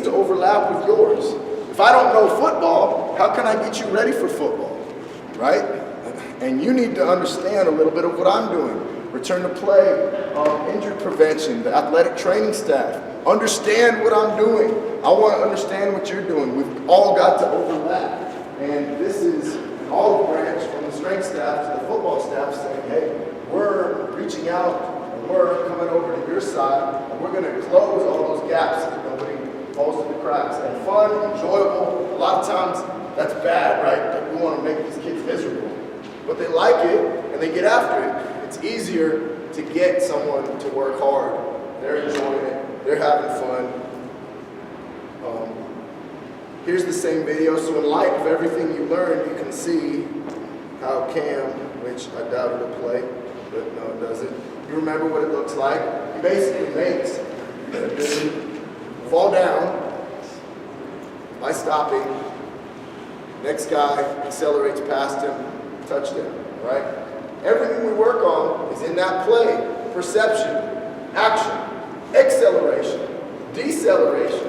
to overlap with yours. If I don't know football, how can I get you ready for football, right? And you need to understand a little bit of what I'm doing. Return to play, injury prevention, the athletic training staff. Understand what I'm doing. I want to understand what you're doing. We've all got to overlap. And this is an olive branch from the strength staff to the football staff saying, hey, we're reaching out and we're coming over to your side and we're going to close all those gaps so that nobody falls through the cracks. And fun, enjoyable, a lot of times that's bad, right? Like we want to make these kids miserable. But they like it and they get after it. It's easier to get someone to work hard. They're enjoying it. They're having fun. Here's the same video. So in light of everything you learned, you can see how Cam, which I doubt it'll play, but no, it doesn't. You remember what it looks like. He basically makes the dude fall down by stopping. Next guy accelerates past him, touchdown, right? Everything we work on is in that play. Perception, action, acceleration, deceleration.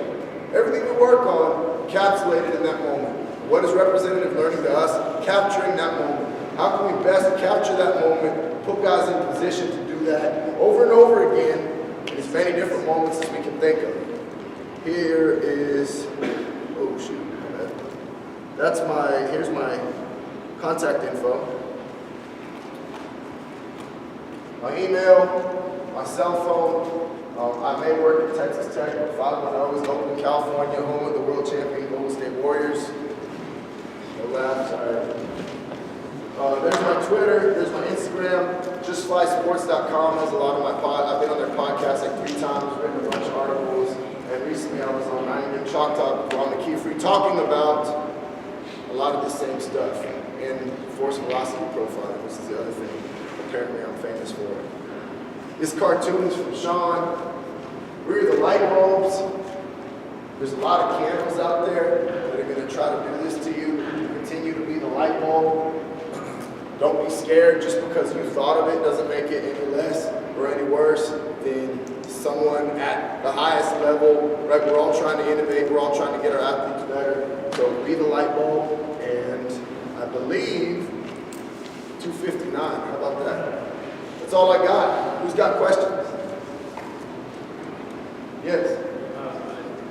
Everything we work on encapsulated in that moment. What is representative learning to us? Capturing that moment. How can we best capture that moment, put guys in position to do that over and over again in as many different moments as we can think of. Here is, oh shoot, here's my contact info. My email, my cell phone. I may work at Texas Tech, but 510 is Oakland, California, home of the world champion Golden State Warriors. No laugh, sorry. There's my Twitter, there's my Instagram, justflysports.com has a lot of my I've been on their podcast like 3 times, written a bunch of articles, and recently I was on 90 Minute Chalk Talk with Ron the Key Free talking about a lot of the same stuff in force velocity profiling, which is the other thing apparently I'm famous for. This cartoon is from Sean. We're the light bulbs. There's a lot of candles out there that are going to try to do this to you. You continue to be the light bulb. Don't be scared. Just because you thought of it doesn't make it any less or any worse than someone at the highest level. Right? We're all trying to innovate. We're all trying to get our athletes better. So be the light bulb. And I believe 259. How about that? That's all I got. Who's got questions? Yes.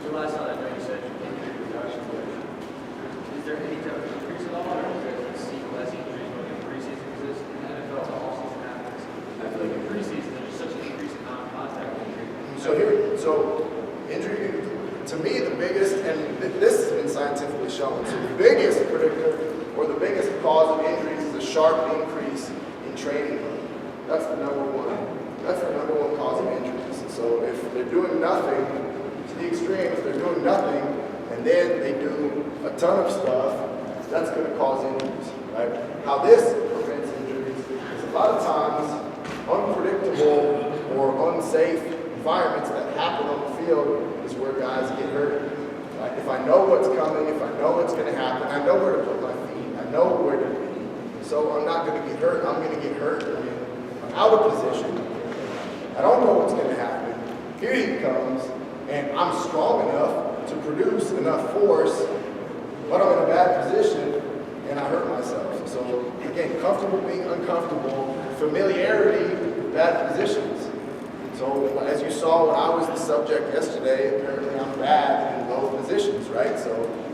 Your last time I know you said injury reduction, but is there any type of increase at all, or is there a see less injuries when the preseason exists? In the NFL, it's all season happens. I feel like in preseason, there's such an increase in non-contact injury. So injury, to me, the biggest, and this has been scientifically shown, so the biggest predictor or the biggest cause of injuries is a sharp increase in training load. That's the number one. That's the number one cause of injuries. So if they're doing nothing, to the extreme, if they're doing nothing, and then they do a ton of stuff, that's going to cause injuries, right? How this prevents injuries is a lot of times unpredictable or unsafe environments that happen on the field is where guys get hurt. Right? If I know what's coming, if I know what's going to happen, I know where to put my feet, I know where to be. So I'm not going to get hurt. I'm going to get hurt. Out of position. I don't know what's going to happen. Here he comes, and I'm strong enough to produce enough force, but I'm in a bad position, and I hurt myself. So again, comfortable being uncomfortable, familiarity with bad positions. So as you saw when I was the subject yesterday, apparently I'm bad in low positions, right? So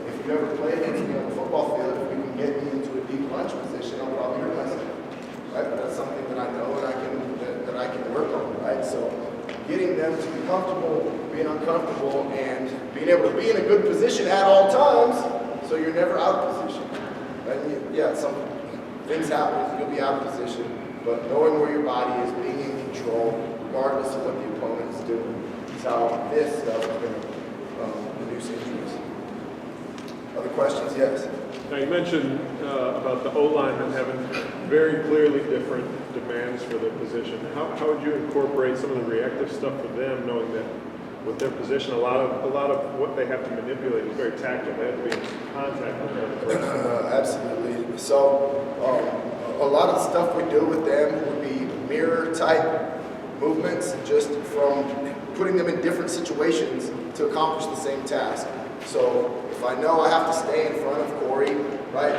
if you ever play against me on the football field, if you can get me into a deep lunge position, I'll probably hurt myself. Right? But that's something that I know and I can work on, right? So getting them to be comfortable, being uncomfortable, and being able to be in a good position at all times, so you're never out of position. Right? Yeah, some things happen, you'll be out of position, but knowing where your body is, being in control, regardless of what the opponent is doing, is how this stuff is going to reduce injuries. Other questions? Yes? Now you mentioned about the O-linemen having very clearly different demands for their position. How would you incorporate some of the reactive stuff for them, knowing that with their position, a lot of what they have to manipulate is very tactile. They have to be in contact with the other person. Absolutely. So a lot of the stuff we do with them would be mirror type movements, just from putting them in different situations to accomplish the same task. So if I know I have to stay in front of Corey, right?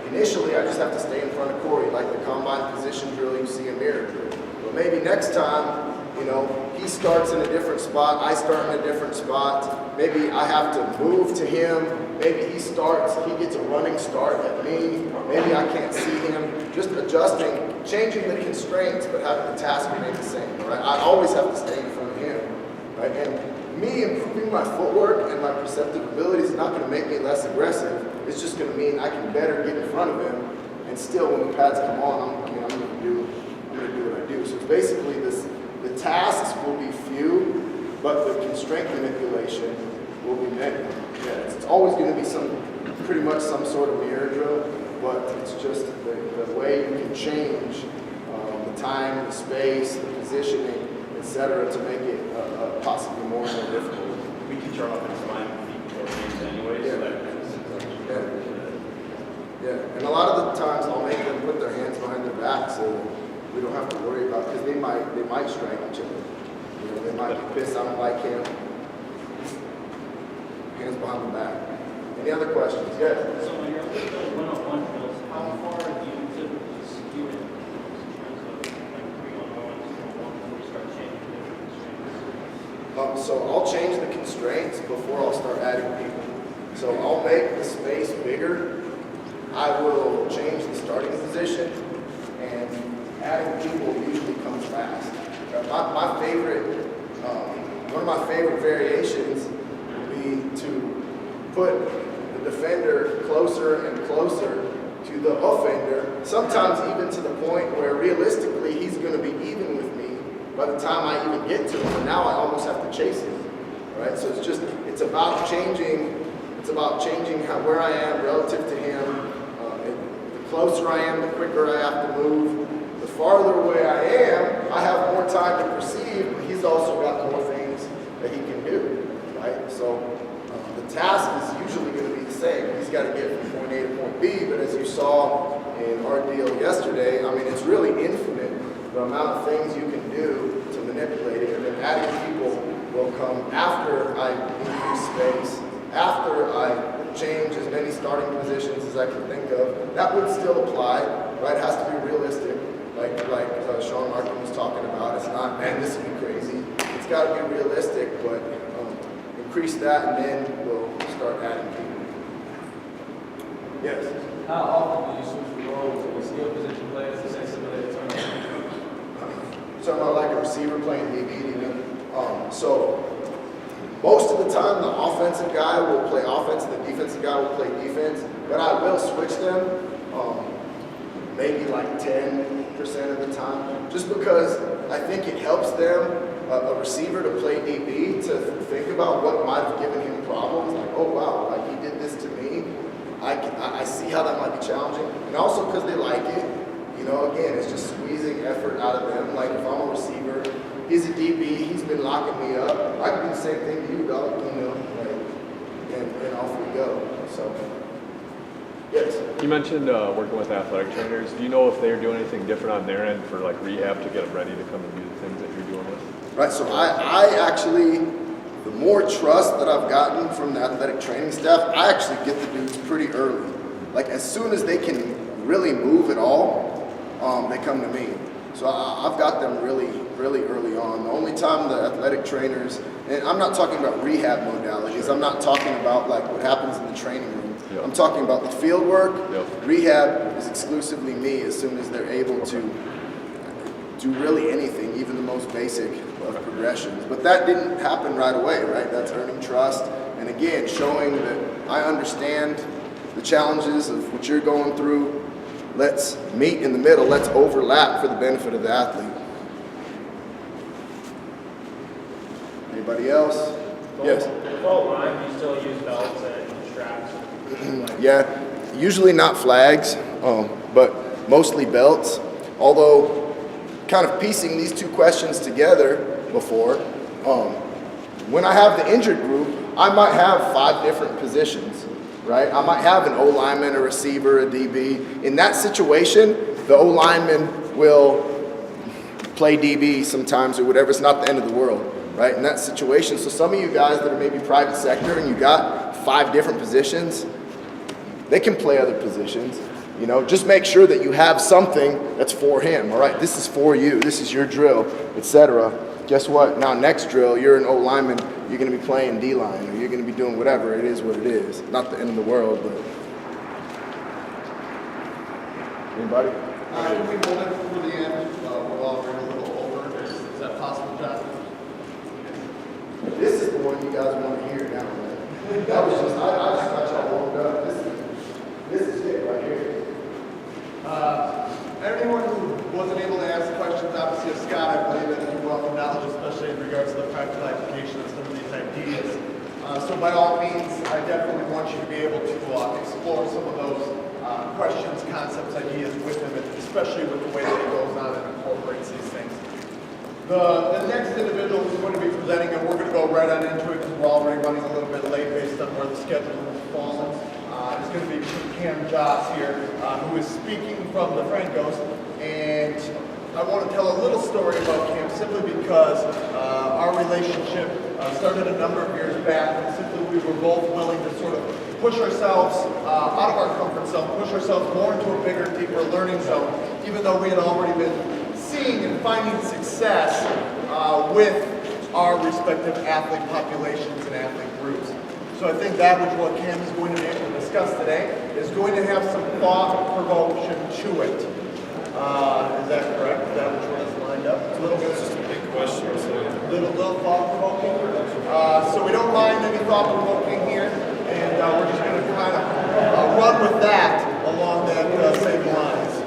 Initially, I just have to stay in front of Corey, like the combine position drill you see in mirror drill. But maybe next time, you know, he starts in a different spot, I start in a different spot. Maybe I have to move to him. Maybe he starts, he gets a running start at me. Maybe I can't see him. Just adjusting, changing the constraints, but having the task remain the same, right? I always have to stay in front of him, right? And me improving my footwork and my perceptive abilities is not going to make me less aggressive. It's just going to mean I can better get in front of him. And still, when the pads come on, I'm going to do what I do. So it's basically this. The tasks will be few, but the constraint manipulation will be many. Yeah, it's always going to be pretty much some sort of mirror drill, but it's just the way you can change the time, the space, the positioning, etc., to make it possibly more and more difficult. We teach our offensive line before games anyway, so that yeah, and a lot of the times I'll make them put their hands behind their back so we don't have to worry about, because they might strike each other. You know, they might be pissed, I don't like him. Hands behind the back. Any other questions? Yes? So when you're with those one-on-one drills, how far do you typically skew it in terms of like 3-on-1, 2-on-1 before you start changing different constraints? So I'll change the constraints before I'll start adding people. So I'll make the space bigger. I will change the starting position, and adding people usually comes fast. My favorite, one of my favorite variations would be to put the defender closer and closer to the offender, sometimes even to the point where realistically he's going to be even with me by the time I even get to him, and now I almost have to chase him, right? So it's about changing where I am relative to him. The closer I am, the quicker I have to move. The farther away I am, I have more time to perceive, but he's also got more things that he can do, right? So the task is usually going to be the same. He's got to get from point A to point B, but as you saw in our deal yesterday, I mean, it's really infinite, the amount of things you can do to manipulate it, and then adding people will come after I increase space, after I change as many starting positions as I can think of. That would still apply, right? It has to be realistic. Like Sean Martin was talking about, it's not, man, this would be crazy. It's got to be realistic, but increase that, and then we'll start adding people. Yes? How often do you switch the roles of skill position players to say simulated tournament? Talking about like a receiver playing DB. So most of the time, the offensive guy will play offense, and the defensive guy will play defense, but I will switch them. Maybe like 10% of the time, just because I think it helps them, a receiver, to play DB, to think about what might have given him problems, like, oh wow, like he did this to me. I see how that might be challenging, and also because they like it. You know, again, it's just squeezing effort out of them. Like if I'm a receiver, he's a DB, he's been locking me up, I can do the same thing to you, dog, you know, like, and off we go, so. Yes. You mentioned working with athletic trainers. Do you know if they're doing anything different on their end for like rehab to get them ready to come and do the things that you're doing with? Right, so I actually, the more trust that I've gotten from the athletic training staff, I actually get the dudes pretty early. Like as soon as they can really move at all, they come to me. So I've got them really early on. The only time the athletic trainers, and I'm not talking about rehab modalities, I'm not talking about like what happens in the training room. Yep. I'm talking about the field work. Yep. Rehab is exclusively me as soon as they're able to do really anything, even the most basic of progressions. But that didn't happen right away, right? That's earning trust. And again, showing that I understand the challenges of what you're going through. Let's meet in the middle. Let's overlap for the benefit of the athlete. Anybody else? Yes? With all line, you still use belts and straps? Yeah, usually not flags, but mostly belts. Although, kind of piecing these two questions together before, when I have the injured group, I might have 5 different positions, right? I might have an O-lineman, a receiver, a DB. In that situation, the O-lineman will play DB sometimes or whatever. It's not the end of the world. right, in that situation. So some of you guys that are maybe private sector and you got 5 different positions, they can play other positions. You know, just make sure that you have something that's for him. All right, this is for you. This is your drill, etc. Guess what? Now next drill, you're an O lineman. You're going to be playing D line, or you're going to be doing whatever. It is what it is. Not the end of the world, but anybody? Can we hold it for the end while we're a little over? Is that possible, John? This is the one you guys want to hear now. Man. That was just I just got y'all warmed up. This is it right here. Anyone who wasn't able to ask questions, obviously, of Scott, I believe that you welcome knowledge, especially in regards to the practical application of some of these ideas. So by all means, I definitely want you to be able to explore some of those questions, concepts, ideas with him, and especially with the way that he goes on and incorporates these things. The next individual who's going to be presenting, and we're going to go right on into it because we're already running a little bit late based on where the schedule has fallen. Is going to be Cam Joss here, who is speaking from the Francos, and I want to tell a little story about Cam simply because our relationship started a number of years back, and simply we were both willing to sort of push ourselves out of our comfort zone, push ourselves more into a bigger, deeper learning zone, even though we had already been seeing and finding success with our respective athlete populations and athlete groups. So I think that which what Cam is going to be able to discuss today is going to have some thought-provocation to it. Is that correct? Is that which one is lined up? It's a little bit. Just a big question. Little thought-provoking. So we don't mind any thought-provoking here, and we're just going to kind of run with that along that same lines.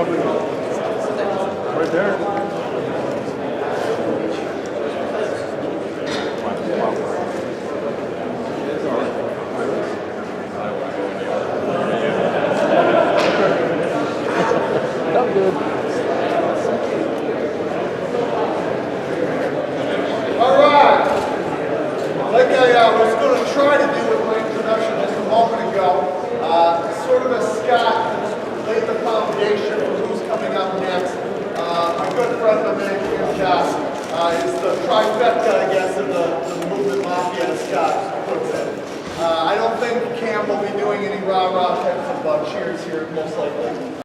Right there. All right. Like I was going to try to do with my introduction just a moment ago, sort of as Scott laid the foundation for who's coming up next. My good friend, my man Cam Joss, is the trifecta, I guess, of the movement mafia, as Scott puts it. I don't think Cam will be doing any rah-rah types of cheers here, most likely.